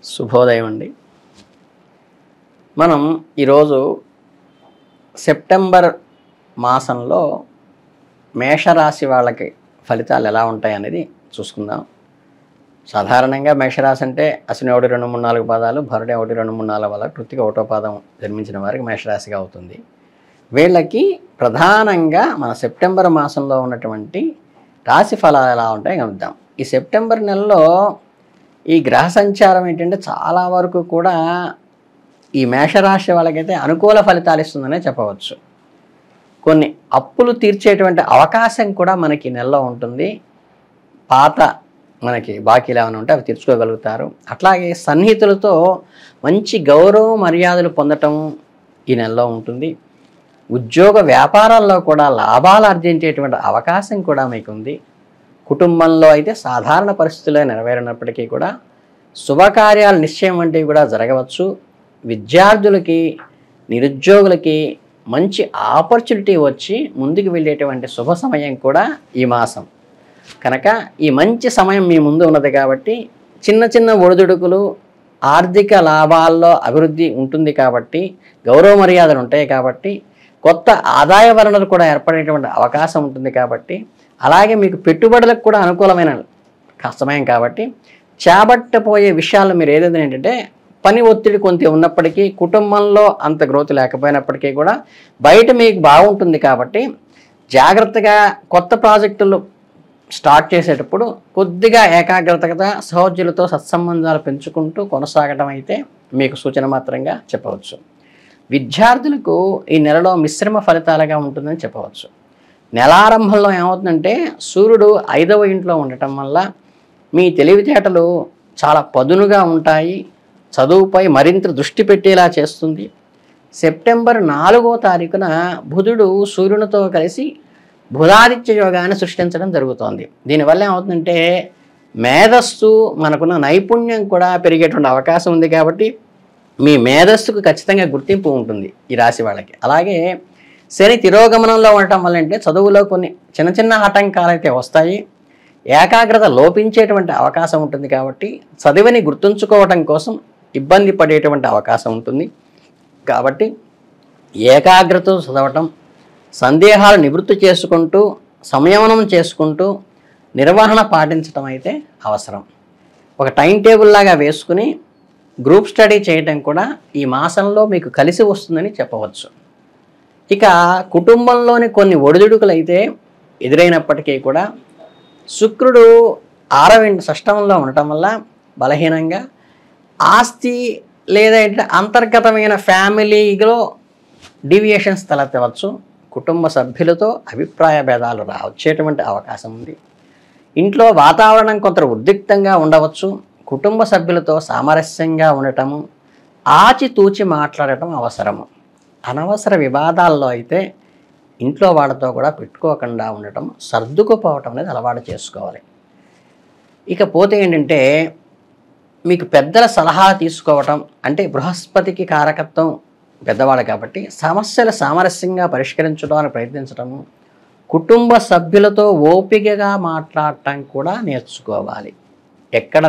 శుభోదయం అండి. మనం ఈరోజు సెప్టెంబర్ మాసంలో మేషరాశి వాళ్ళకి ఫలితాలు ఎలా ఉంటాయి అనేది చూసుకుందాం. సాధారణంగా మేషరాశి అంటే అశ్విని 1, 2, 3, 4 పాదాలు, భరణి 1, 2, 3, 4 పాదాలు, కృత్తిక 1వ పాదం జన్మించిన వారికి మేషరాశిగా అవుతుంది. వీళ్ళకి ప్రధానంగా మన సెప్టెంబర్ మాసంలో ఉన్నటువంటి రాశి ఫలాలు ఎలా ఉంటాయో గమనిద్దాం. ఈ సెప్టెంబర్ నెలలో ఈ గ్రహ సంచారం ఏంటంటే చాలా వరకు కూడా ఈ మేషరాశి వాళ్ళకైతే అనుకూల ఫలితాలు ఇస్తుందనే చెప్పవచ్చు. కొన్ని అప్పులు తీర్చేటువంటి అవకాశం కూడా మనకి నెలలో ఉంటుంది. పాత మనకి బాకీలు ఏమైనా ఉంటే అవి తీర్చుకోగలుగుతారు. అట్లాగే సన్నిహితులతో మంచి గౌరవ మర్యాదలు పొందటం ఈ నెలలో ఉంటుంది. ఉద్యోగ వ్యాపారాల్లో కూడా లాభాలు ఆర్జించేటువంటి అవకాశం కూడా మీకు ఉంది. కుటుంబంలో అయితే సాధారణ పరిస్థితుల్లో నెరవేరినప్పటికీ కూడా శుభకార్యాలు నిశ్చయం వంటివి కూడా జరగవచ్చు. విద్యార్థులకి, నిరుద్యోగులకి మంచి ఆపర్చునిటీ వచ్చి ముందుకు వెళ్ళేటువంటి శుభ సమయం కూడా ఈ మాసం కనుక ఈ మంచి సమయం మీ ముందు ఉన్నది కాబట్టి చిన్న చిన్న ఒడిదుడుకులు, ఆర్థిక లాభాల్లో అభివృద్ధి ఉంటుంది కాబట్టి, గౌరవ మర్యాదలు ఉంటాయి కాబట్టి, కొత్త ఆదాయ వనరులు కూడా ఏర్పడేటువంటి అవకాశం ఉంటుంది కాబట్టి, అలాగే మీకు పెట్టుబడులకు కూడా అనుకూలమైన సమయం కాబట్టి చేపట్టపోయే విషయాలు మీరు ఏదైనా ఏంటంటే పని ఒత్తిడి కొంత ఉన్నప్పటికీ, కుటుంబంలో అంత గ్రోత్ లేకపోయినప్పటికీ కూడా బయట మీకు బాగుంటుంది కాబట్టి జాగ్రత్తగా కొత్త ప్రాజెక్టులు స్టార్ట్ చేసేటప్పుడు కొద్దిగా ఏకాగ్రతగా సహోద్యులతో సత్సంబంధాలు పెంచుకుంటూ కొనసాగడం అయితే మీకు సూచన మాత్రంగా చెప్పవచ్చు. విద్యార్థులకు ఈ నెలలో మిశ్రమ ఫలితాలుగా ఉంటుందని చెప్పవచ్చు. నెలారంభంలో ఏమవుతుందంటే సూర్యుడు 5వ ఇంట్లో ఉండటం వల్ల మీ తెలివితేటలు చాలా పదునుగా ఉంటాయి. చదువుపై మరింత దృష్టి పెట్టేలా చేస్తుంది. సెప్టెంబర్ 4వ తారీఖున బుధుడు సూర్యునితో కలిసి బుధాదిత్య యోగాన్ని సృష్టించడం జరుగుతోంది. దీనివల్ల ఏమవుతుందంటే మేధస్సు, మనకున్న నైపుణ్యం కూడా పెరిగేటువంటి అవకాశం ఉంది కాబట్టి మీ మేధస్సుకు ఖచ్చితంగా గుర్తింపు ఉంటుంది ఈ రాశి వాళ్ళకి. అలాగే శని తిరోగమనంలో ఉండటం వల్ల అంటే చదువులో కొన్ని చిన్న చిన్న ఆటంకాలు అయితే వస్తాయి. ఏకాగ్రత లోపించేటువంటి అవకాశం ఉంటుంది కాబట్టి చదివిని గుర్తుంచుకోవటం కోసం ఇబ్బంది పడేటువంటి అవకాశం ఉంటుంది. కాబట్టి ఏకాగ్రత చదవటం, సందేహాలు నివృత్తి చేసుకుంటూ, సంయమనం చేసుకుంటూ నిర్వహణ పాటించడం అయితే అవసరం. ఒక టైం టేబుల్ లాగా వేసుకుని గ్రూప్ స్టడీ చేయటం కూడా ఈ మాసంలో మీకు కలిసి వస్తుందని చెప్పవచ్చు. ఇక కుటుంబంలోని కొన్ని ఒడిదుడుకులు అయితే ఎదురైనప్పటికీ కూడా శుక్రుడు 6వ షష్టమంలో ఉండటం వల్ల బలహీనంగా ఆస్తి లేదా అంతర్గతమైన ఫ్యామిలీలో డీవియేషన్స్ తలెత్తవచ్చు. కుటుంబ సభ్యులతో అభిప్రాయ భేదాలు వచ్చేటువంటి అవకాశం ఉంది. ఇంట్లో వాతావరణం కొంత ఉద్రిక్తంగా ఉండవచ్చు. కుటుంబ సభ్యులతో సామరస్యంగా ఉండటము, ఆచితూచి మాట్లాడటం అవసరము. అనవసర వివాదాల్లో అయితే ఇంట్లో వాళ్ళతో కూడా పెట్టుకోకుండా ఉండటం, సర్దుకుపోవటం అనేది అలవాటు చేసుకోవాలి. ఇకపోతే ఏంటంటే మీకు పెద్దల సలహా తీసుకోవటం, అంటే బృహస్పతికి కారకత్వం పెద్దవాడు కాబట్టి సమస్యలు సామరస్యంగా పరిష్కరించడానికి ప్రయత్నించటము, కుటుంబ సభ్యులతో ఓపికగా మాట్లాడటం కూడా నేర్చుకోవాలి. ఎక్కడ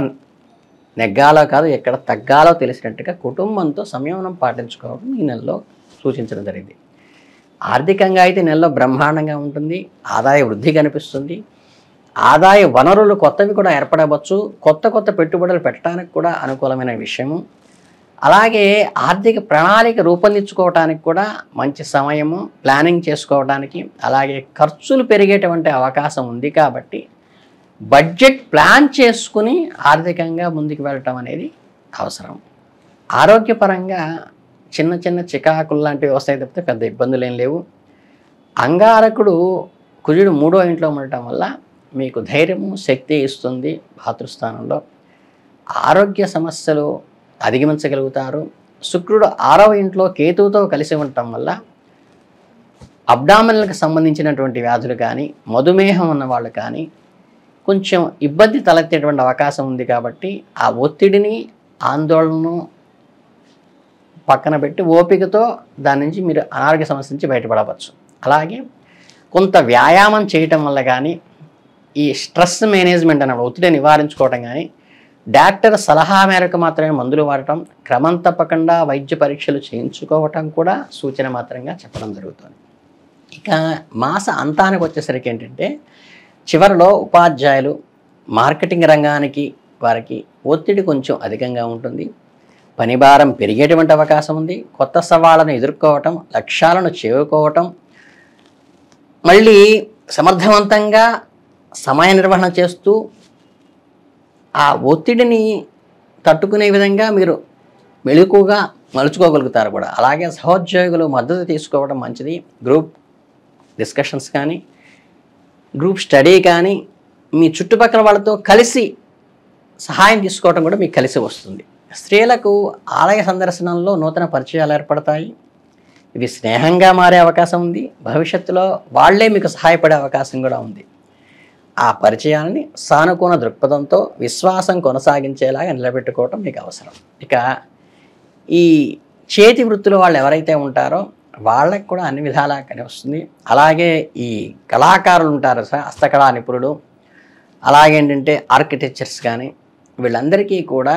నెగ్గాలో కాదు, ఎక్కడ తగ్గాలో తెలిసినట్టుగా కుటుంబంతో సంయమనం పాటించుకోవడం ఈ నెలలో సూచించడం జరిగింది. ఆర్థికంగా అయితే నెలలో బ్రహ్మాండంగా ఉంటుంది. ఆదాయ వృద్ధి కనిపిస్తుంది. ఆదాయ వనరులు కొత్తవి కూడా ఏర్పడవచ్చు. కొత్త కొత్త పెట్టుబడులు పెట్టడానికి కూడా అనుకూలమైన విషయము. అలాగే ఆర్థిక ప్రణాళిక రూపొందించుకోవడానికి కూడా మంచి సమయము, ప్లానింగ్ చేసుకోవడానికి. అలాగే ఖర్చులు పెరిగేటువంటి అవకాశం ఉంది కాబట్టి బడ్జెట్ ప్లాన్ చేసుకుని ఆర్థికంగా ముందుకు వెళ్ళటం అనేది అవసరం. ఆరోగ్యపరంగా చిన్న చిన్న చికాకులు లాంటివి వస్తాయి తప్పితే పెద్ద ఇబ్బందులు ఏం లేవు. అంగారకుడు కుజుడు 3వ ఇంట్లో ఉండటం వల్ల మీకు ధైర్యము, శక్తి ఇస్తుంది. భాతృస్థానంలో ఆరోగ్య సమస్యలు అధిగమించగలుగుతారు. శుక్రుడు 6వ ఇంట్లో కేతువుతో కలిసి ఉండటం వల్ల అబ్డామినల్కి సంబంధించినటువంటి వ్యాధులు కానీ, మధుమేహం ఉన్న వాళ్ళు కానీ కొంచెం ఇబ్బంది తలెత్తేటువంటి అవకాశం ఉంది కాబట్టి ఆ ఒత్తిడిని, ఆందోళనను పక్కన పెట్టి ఓపికతో దాని నుంచి మీరు అనారోగ్య సమస్య నుంచి బయటపడవచ్చు. అలాగే కొంత వ్యాయామం చేయటం వల్ల కానీ, ఈ స్ట్రెస్ మేనేజ్మెంట్ అన్నప్పుడు ఒత్తిడి నివారించుకోవటం కానీ, డాక్టర్ సలహా మేరకు మాత్రమే మందులు వాడటం, క్రమం తప్పకుండా వైద్య పరీక్షలు చేయించుకోవటం కూడా సూచన మాత్రంగా చెప్పడం జరుగుతుంది. ఇక మాస అంతానికి వచ్చేసరికి ఏంటంటే చివరిలో ఉపాధ్యాయులు, మార్కెటింగ్ రంగానికి వారికి ఒత్తిడి కొంచెం అధికంగా ఉంటుంది. పనిభారం పెరిగేటువంటి అవకాశం ఉంది. కొత్త సవాళ్ళను ఎదుర్కోవటం, లక్ష్యాలను చేరుకోవటం, మళ్ళీ సమర్థవంతంగా సమయ నిర్వహణ చేస్తూ ఆ ఒత్తిడిని తట్టుకునే విధంగా మీరు మెళుకుగా మలుచుకోగలుగుతారు కూడా. అలాగే సహోద్యోగులు మద్దతు తీసుకోవడం మంచిది. గ్రూప్ డిస్కషన్స్ కానీ, గ్రూప్ స్టడీ కానీ, మీ చుట్టుపక్కల వాళ్ళతో కలిసి సహాయం తీసుకోవడం కూడా మీకు కలిసి వస్తుంది. స్త్రీలకు ఆలయ సందర్శనంలో నూతన పరిచయాలు ఏర్పడతాయి. ఇవి స్నేహంగా మారే అవకాశం ఉంది. భవిష్యత్తులో వాళ్లే మీకు సహాయపడే అవకాశం కూడా ఉంది. ఆ పరిచయాన్ని సానుకూల దృక్పథంతో విశ్వాసం కొనసాగించేలాగా నిలబెట్టుకోవటం మీకు అవసరం. ఇక ఈ చేతి వృత్తులు వాళ్ళు ఎవరైతే ఉంటారో వాళ్ళకి కూడా అన్ని విధాలా కనిపిస్తుంది. అలాగే ఈ కళాకారులు ఉంటారు, హస్తకళా నిపుణులు, అలాగే ఏంటంటే ఆర్కిటెక్చర్స్ కానీ, వీళ్ళందరికీ కూడా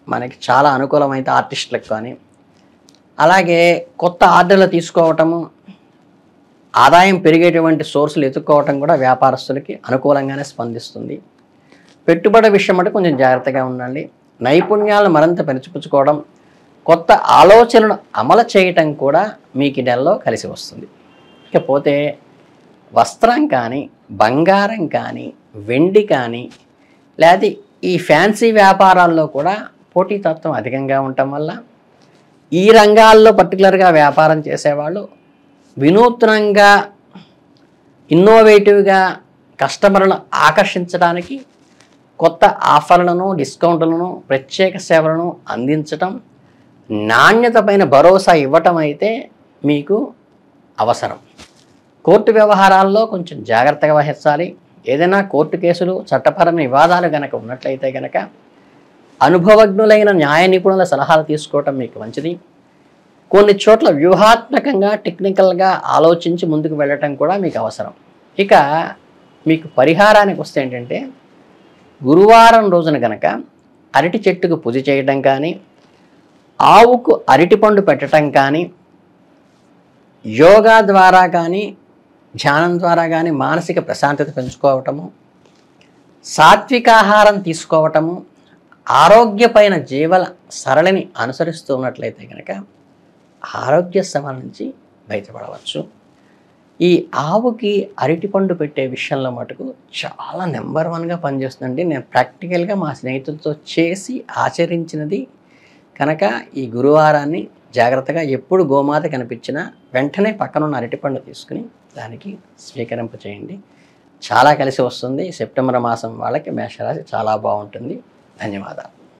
మనకి చాలా అనుకూలమైన ఆర్టిస్టులకు కానీ, అలాగే కొత్త ఆర్డర్లు తీసుకోవటము, ఆదాయం పెరిగేటువంటి సోర్సులు ఎత్తుక్కోవటం కూడా వ్యాపారస్తులకి అనుకూలంగానే స్పందిస్తుంది. పెట్టుబడి విషయం అంటే కొంచెం జాగ్రత్తగా ఉండండి. నైపుణ్యాలను మరింత పెంచుకోవడం, కొత్త ఆలోచనలను అమలు చేయటం కూడా మీకు ఈ నెలలో కలిసి వస్తుంది. ఇకపోతే వస్త్రం కానీ, బంగారం కానీ, వెండి కానీ, లేదా ఈ ఫ్యాన్సీ వ్యాపారాల్లో కూడా పోటీతత్వం అధికంగా ఉండటం వల్ల ఈ రంగాల్లో పర్టికులర్గా వ్యాపారం చేసేవాళ్ళు వినూత్నంగా, ఇన్నోవేటివ్గా కస్టమర్లను ఆకర్షించడానికి కొత్త ఆఫర్లను, డిస్కౌంట్లను, ప్రత్యేక సేవలను అందించటం, నాణ్యత పైన భరోసా ఇవ్వటం అయితే మీకు అవసరం. కోర్టు వ్యవహారాల్లో కొంచెం జాగ్రత్తగా వహించాలి. ఏదైనా కోర్టు కేసులు, చట్టపరమైన వివాదాలు కనుక ఉన్నట్లయితే కనుక అనుభవజ్ఞులైన న్యాయ నిపుణుల సలహాలు తీసుకోవటం మీకు మంచిది. కొన్ని చోట్ల వ్యూహాత్మకంగా, టెక్నికల్గా ఆలోచించి ముందుకు వెళ్ళటం కూడా మీకు అవసరం. ఇక మీకు పరిహారానికి వస్తే ఏంటంటే గురువారం రోజున కనుక అరటి చెట్టుకు పూజ చేయడం కానీ, ఆవుకు అరటిపండు పెట్టడం కానీ, యోగా ద్వారా కానీ, ధ్యానం ద్వారా కానీ మానసిక ప్రశాంతత పెంచుకోవటము, సాత్వికాహారం తీసుకోవటము, ఆరోగ్యపైన జీవన సరళిని అనుసరిస్తూ ఉన్నట్లయితే కనుక ఆరోగ్య సమస్యల నుంచి బయటపడవచ్చు. ఈ ఆవుకి అరటిపండు పెట్టే విషయంలో మటుకు చాలా నెంబర్ 1గా పనిచేస్తుందండి. నేను ప్రాక్టికల్గా మా స్నేహితులతో చేసి ఆచరించినది కనుక ఈ గురువారాన్ని జాగ్రత్తగా ఎప్పుడు గోమాత కనిపించినా వెంటనే పక్కనున్న అరటిపండు తీసుకుని దానికి స్వీకరింప చేయండి. చాలా కలిసి వస్తుంది. సెప్టెంబర్ మాసం వాళ్ళకి మేషరాశి చాలా బాగుంటుంది. ధన్యవాదాలు.